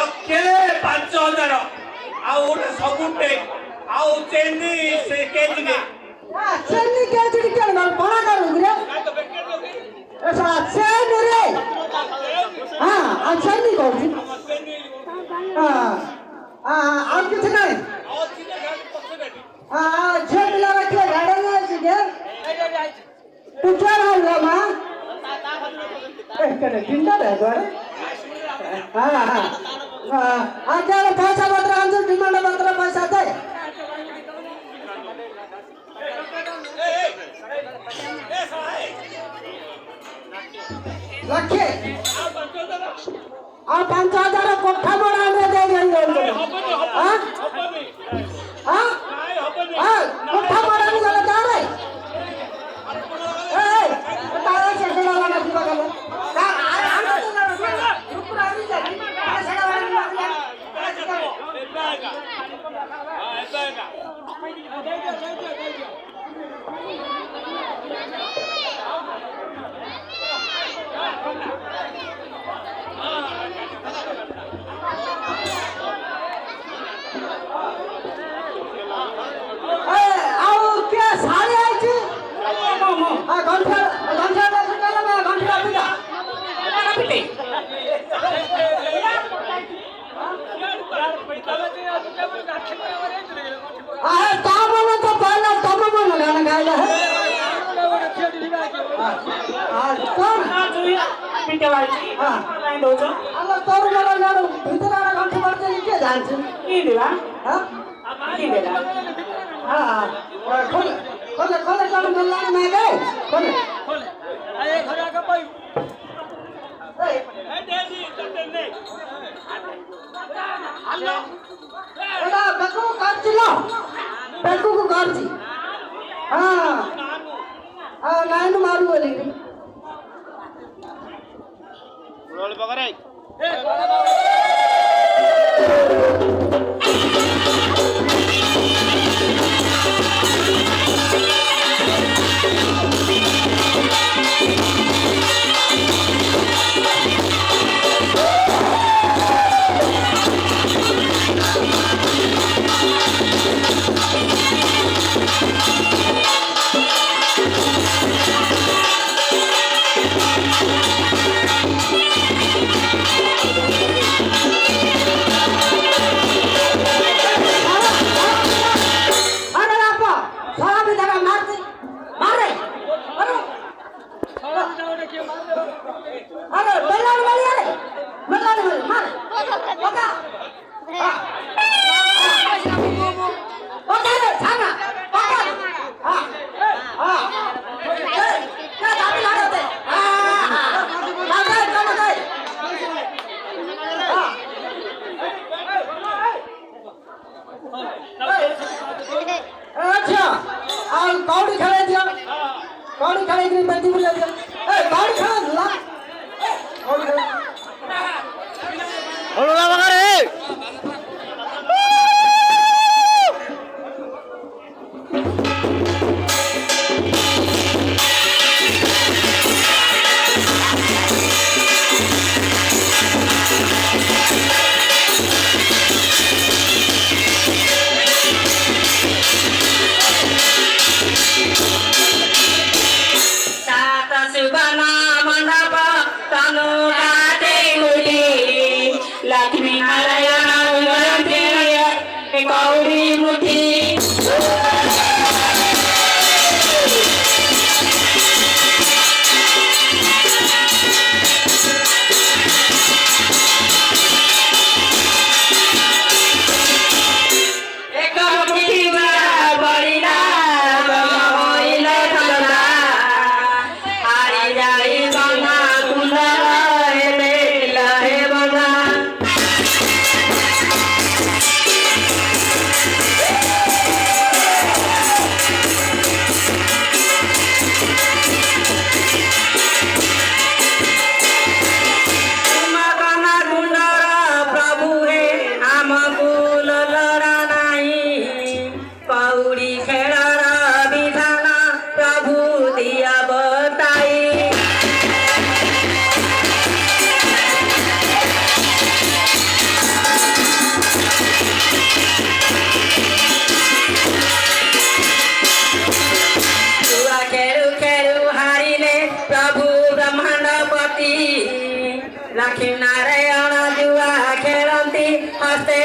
लक्षे 5,000 ଆଉ ଗୋଟେ ସବୁଟେ ଆଉ ଚେନ୍ନି ସେ କେଜି ରେ चेन्नी केजी के ना बड़ा करूं रे ऐसा चेन्नी रे हां आ चेन्नी को हां और कुछ नहीं हां झेल लगा के गाड़ी में आछे तू क्या रहा मां ए करे जिंदा रह गए हां हां आ क्या पैसा पत्र आंसर डिमांड पत्र पैसा दे लक्ष्य आ 5,000 कोठा बना दे दे हां हां हां कोठा बना दे जा रे ए तारा से खड़ा लगा दिबा गलो का आना तो ना ऊपर आ जा ऐसा वाला लाइन मारू बोली रोल पकड़े କିନାରେ ଅଣା ଜୁଆ ଖେଳନ୍ତି ହସ୍ତେ